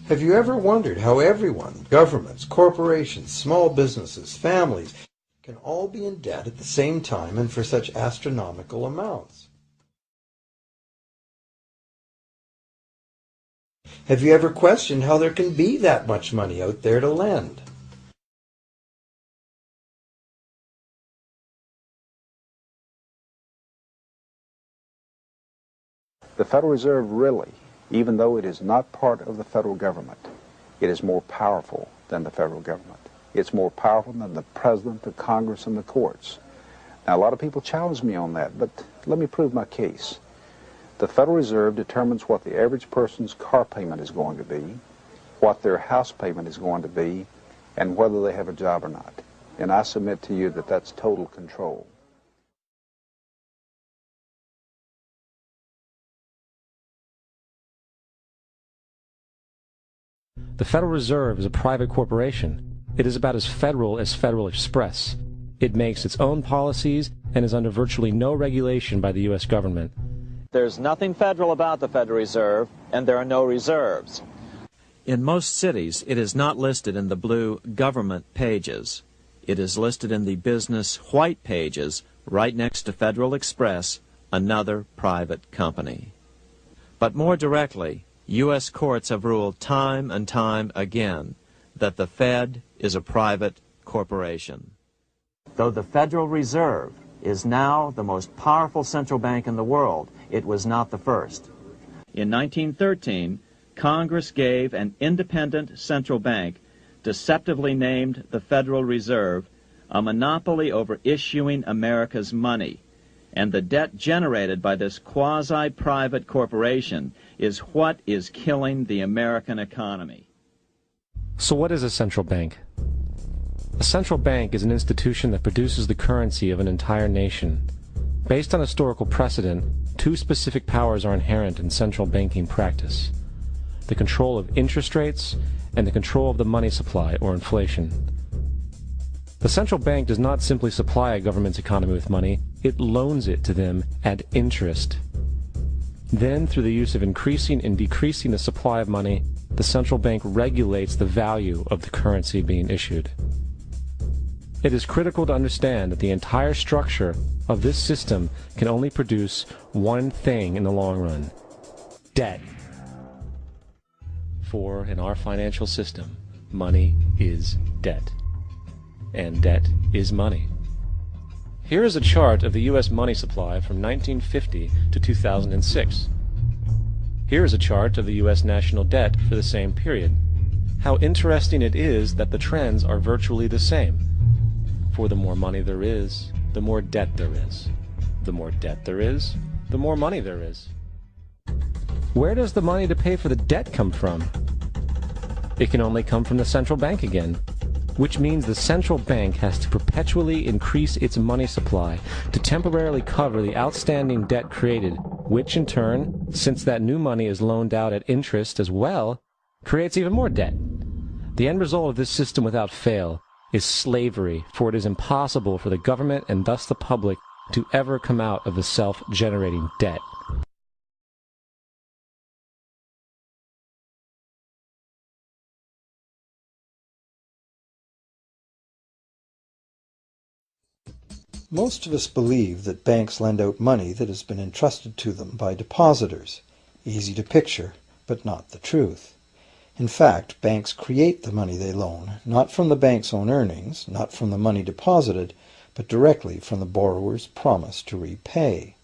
Have you ever wondered how everyone, governments, corporations, small businesses, families, can all be in debt at the same time and for such astronomical amounts? Have you ever questioned how there can be that much money out there to lend? The Federal Reserve really, even though it is not part of the federal government, it is more powerful than the federal government. It's more powerful than the President, the Congress, and the courts. Now, a lot of people challenge me on that, but let me prove my case. The Federal Reserve determines what the average person's car payment is going to be, what their house payment is going to be, and whether they have a job or not. And I submit to you that that's total control. The Federal Reserve is a private corporation. It is about as Federal Express. It makes its own policies and is under virtually no regulation by the U.S. government. There's nothing federal about the Federal Reserve, and there are no reserves. In most cities, it is not listed in the blue government pages. It is listed in the business white pages right next to Federal Express, another private company. But more directly, U.S. courts have ruled time and time again that the Fed is a private corporation. Though the Federal Reserve is now the most powerful central bank in the world, it was not the first. In 1913, Congress gave an independent central bank, deceptively named the Federal Reserve, a monopoly over issuing America's money. And the debt generated by this quasi-private corporation is what is killing the American economy. So what is a central bank? A central bank is an institution that produces the currency of an entire nation. Based on historical precedent, two specific powers are inherent in central banking practice: the control of interest rates and the control of the money supply, or inflation. The central bank does not simply supply a government's economy with money, it loans it to them at interest. Then, through the use of increasing and decreasing the supply of money, the central bank regulates the value of the currency being issued. It is critical to understand that the entire structure of this system can only produce one thing in the long run: debt. For in our financial system, money is debt. And debt is money. Here is a chart of the U.S. money supply from 1950 to 2006. Here is a chart of the U.S. national debt for the same period. How interesting it is that the trends are virtually the same. For the more money there is, the more debt there is. The more debt there is, the more money there is. Where does the money to pay for the debt come from? It can only come from the central bank again, which means the central bank has to perpetually increase its money supply to temporarily cover the outstanding debt created, which in turn, since that new money is loaned out at interest as well, creates even more debt. The end result of this system without fail is slavery, for it is impossible for the government and thus the public to ever come out of the self-generating debt. Most of us believe that banks lend out money that has been entrusted to them by depositors. Easy to picture, but not the truth. In fact, banks create the money they loan, not from the bank's own earnings, not from the money deposited, but directly from the borrower's promise to repay.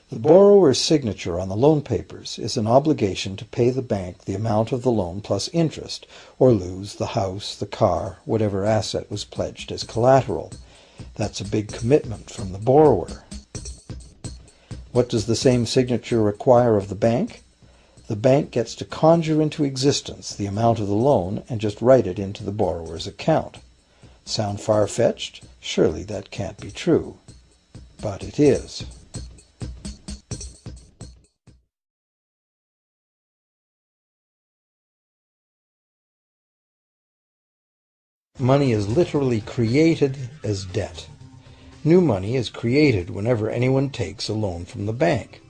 The borrower's signature on the loan papers is an obligation to pay the bank the amount of the loan plus interest, or lose the house, the car, whatever asset was pledged as collateral. That's a big commitment from the borrower. What does the same signature require of the bank? The bank gets to conjure into existence the amount of the loan and just write it into the borrower's account. Sound far-fetched? Surely that can't be true. But it is. Money is literally created as debt. New money is created whenever anyone takes a loan from the bank.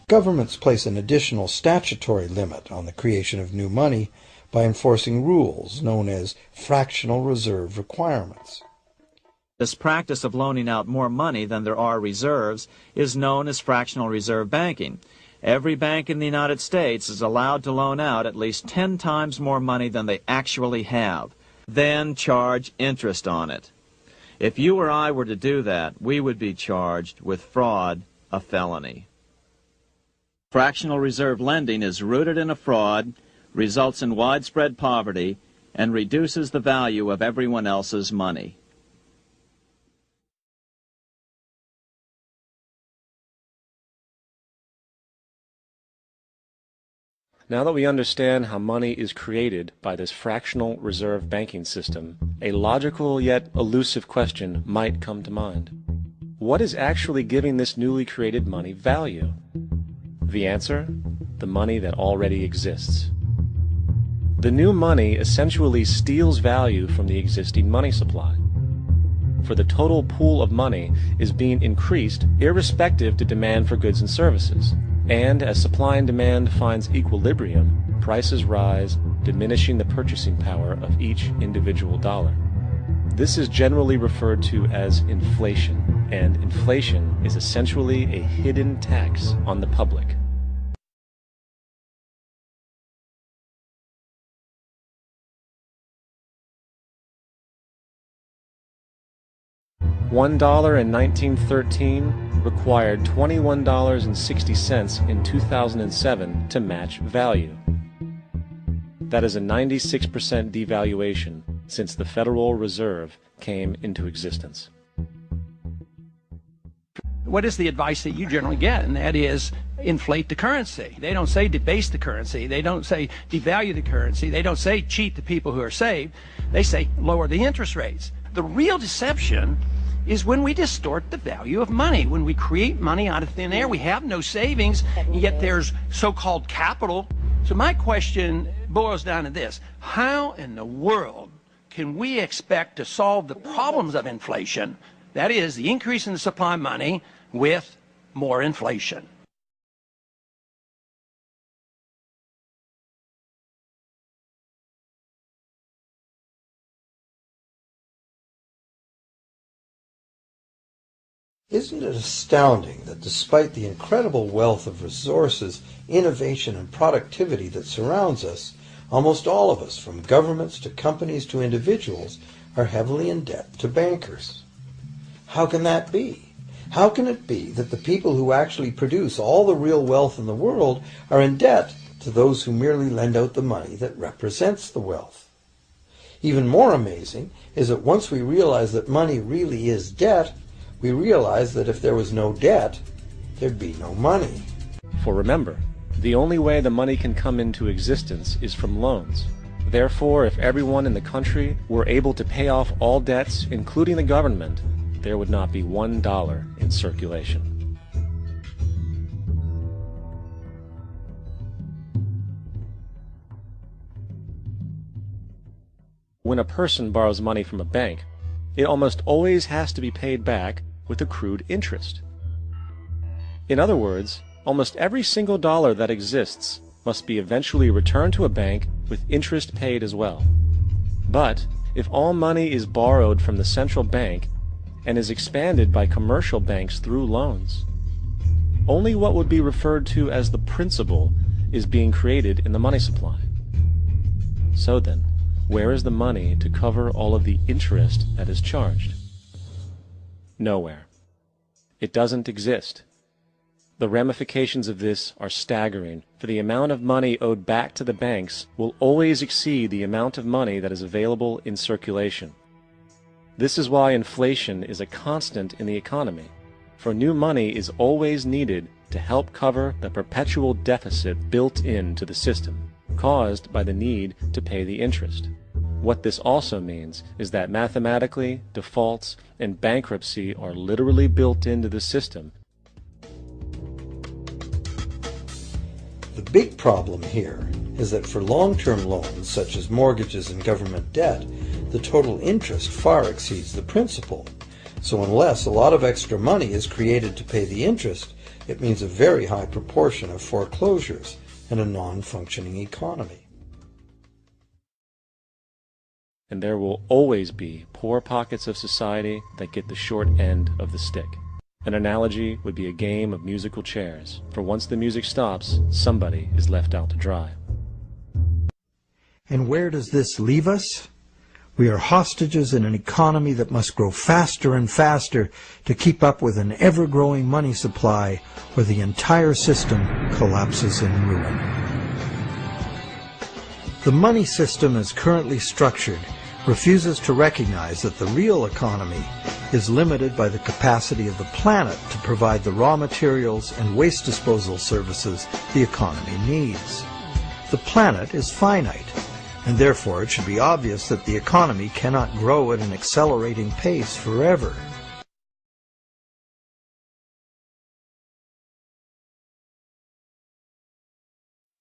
Governments place an additional statutory limit on the creation of new money by enforcing rules known as fractional reserve requirements. This practice of loaning out more money than there are reserves is known as fractional reserve banking. Every bank in the United States is allowed to loan out at least 10 times more money than they actually have, then charge interest on it. If you or I were to do that, we would be charged with fraud, a felony. Fractional reserve lending is rooted in a fraud, results in widespread poverty, and reduces the value of everyone else's money. Now that we understand how money is created by this fractional reserve banking system, a logical yet elusive question might come to mind. What is actually giving this newly created money value? The answer? The money that already exists. The new money essentially steals value from the existing money supply. For the total pool of money is being increased irrespective to demand for goods and services. And as supply and demand finds equilibrium, prices rise, diminishing the purchasing power of each individual dollar. This is generally referred to as inflation, and inflation is essentially a hidden tax on the public. $1 in 1913 required $21.60 in 2007 to match value. That is a 96% devaluation since the Federal Reserve came into existence. What is the advice that you generally get? And that is inflate the currency. They don't say debase the currency. They don't say devalue the currency. They don't say cheat the people who are saved. They say lower the interest rates. The real deception is when we distort the value of money, when we create money out of thin air. We have no savings, and yet there's so-called capital. So my question boils down to this: how in the world can we expect to solve the problems of inflation, that is, the increase in the supply of money, with more inflation? Isn't it astounding that despite the incredible wealth of resources, innovation, and productivity that surrounds us, almost all of us, from governments to companies to individuals, are heavily in debt to bankers? How can that be? How can it be that the people who actually produce all the real wealth in the world are in debt to those who merely lend out the money that represents the wealth? Even more amazing is that once we realize that money really is debt, we realize that if there was no debt, there'd be no money. For remember, the only way the money can come into existence is from loans. Therefore, if everyone in the country were able to pay off all debts, including the government, there would not be $1 in circulation. When a person borrows money from a bank, it almost always has to be paid back with accrued interest. In other words, almost every single dollar that exists must be eventually returned to a bank with interest paid as well. But if all money is borrowed from the central bank and is expanded by commercial banks through loans, only what would be referred to as the principal is being created in the money supply. So then, where is the money to cover all of the interest that is charged? Nowhere. It doesn't exist. The ramifications of this are staggering, for the amount of money owed back to the banks will always exceed the amount of money that is available in circulation. This is why inflation is a constant in the economy, for new money is always needed to help cover the perpetual deficit built into the system, caused by the need to pay the interest. What this also means is that mathematically, defaults and bankruptcy are literally built into the system. The big problem here is that for long-term loans, such as mortgages and government debt, the total interest far exceeds the principal. So unless a lot of extra money is created to pay the interest, It means a very high proportion of foreclosures and a non-functioning economy. And there will always be poor pockets of society that get the short end of the stick. An analogy would be a game of musical chairs, for once the music stops, somebody is left out to dry. And where does this leave us? We are hostages in an economy that must grow faster and faster to keep up with an ever-growing money supply, where the entire system collapses in ruin. The money system as currently structured refuses to recognize that the real economy is limited by the capacity of the planet to provide the raw materials and waste disposal services the economy needs. The planet is finite, and therefore it should be obvious that the economy cannot grow at an accelerating pace forever.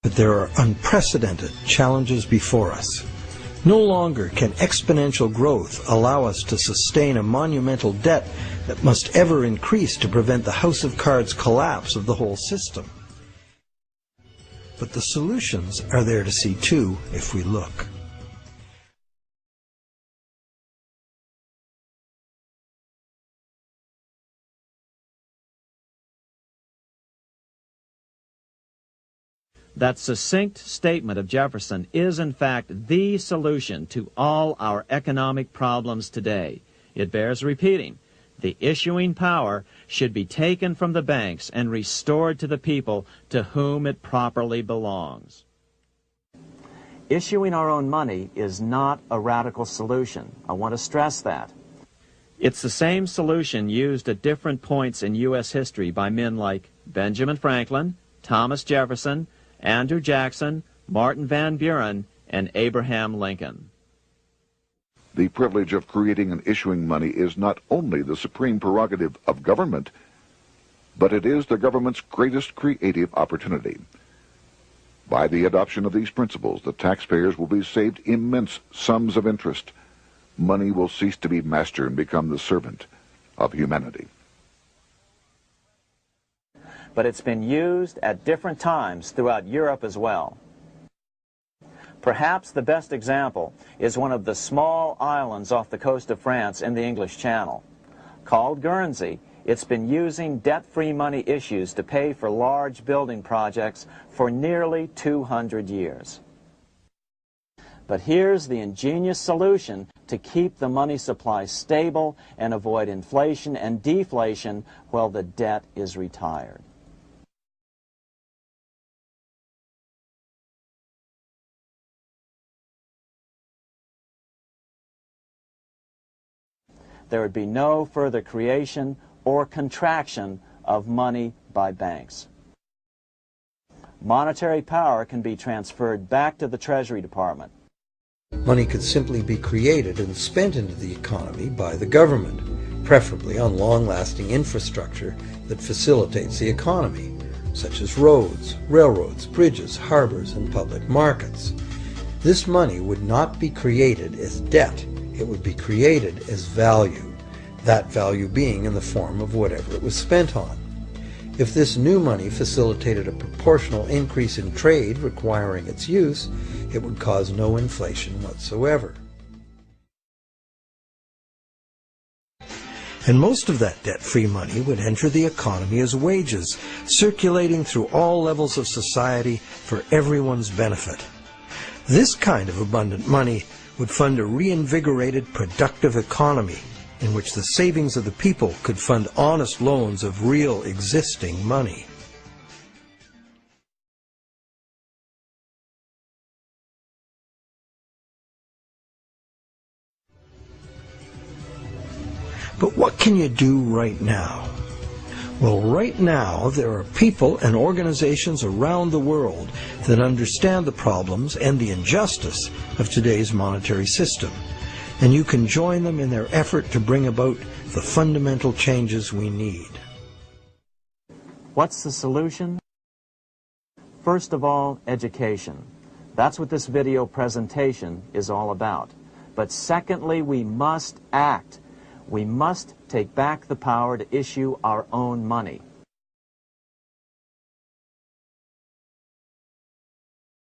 But there are unprecedented challenges before us. No longer can exponential growth allow us to sustain a monumental debt that must ever increase to prevent the house of cards collapse of the whole system. But the solutions are there to see too, if we look. That succinct statement of Jefferson is, in fact, the solution to all our economic problems today. It bears repeating. The issuing power should be taken from the banks and restored to the people to whom it properly belongs. Issuing our own money is not a radical solution. I want to stress that. It's the same solution used at different points in U.S. history by men like Benjamin Franklin, Thomas Jefferson, Andrew Jackson, Martin Van Buren, and Abraham Lincoln. The privilege of creating and issuing money is not only the supreme prerogative of government, but it is the government's greatest creative opportunity. By the adoption of these principles, the taxpayers will be saved immense sums of interest. Money will cease to be master and become the servant of humanity. But it's been used at different times throughout Europe as well. Perhaps the best example is one of the small islands off the coast of France in the English Channel. Called Guernsey, it's been using debt-free money issues to pay for large building projects for nearly 200 years. But here's the ingenious solution to keep the money supply stable and avoid inflation and deflation while the debt is retired. There would be no further creation or contraction of money by banks. Monetary power can be transferred back to the Treasury Department. Money could simply be created and spent into the economy by the government, preferably on long-lasting infrastructure that facilitates the economy, such as roads, railroads, bridges, harbors, and public markets. This money would not be created as debt. It would be created as value, that value being in the form of whatever it was spent on. If this new money facilitated a proportional increase in trade requiring its use, it would cause no inflation whatsoever. And most of that debt-free money would enter the economy as wages, circulating through all levels of society for everyone's benefit. This kind of abundant money would fund a reinvigorated, productive economy in which the savings of the people could fund honest loans of real existing money. But what can you do right now? Well, right now there are people and organizations around the world that understand the problems and the injustice of today's monetary system, and you can join them in their effort to bring about the fundamental changes we need. What's the solution? First of all, education. That's what this video presentation is all about. But secondly, we must act. We must take back the power to issue our own money.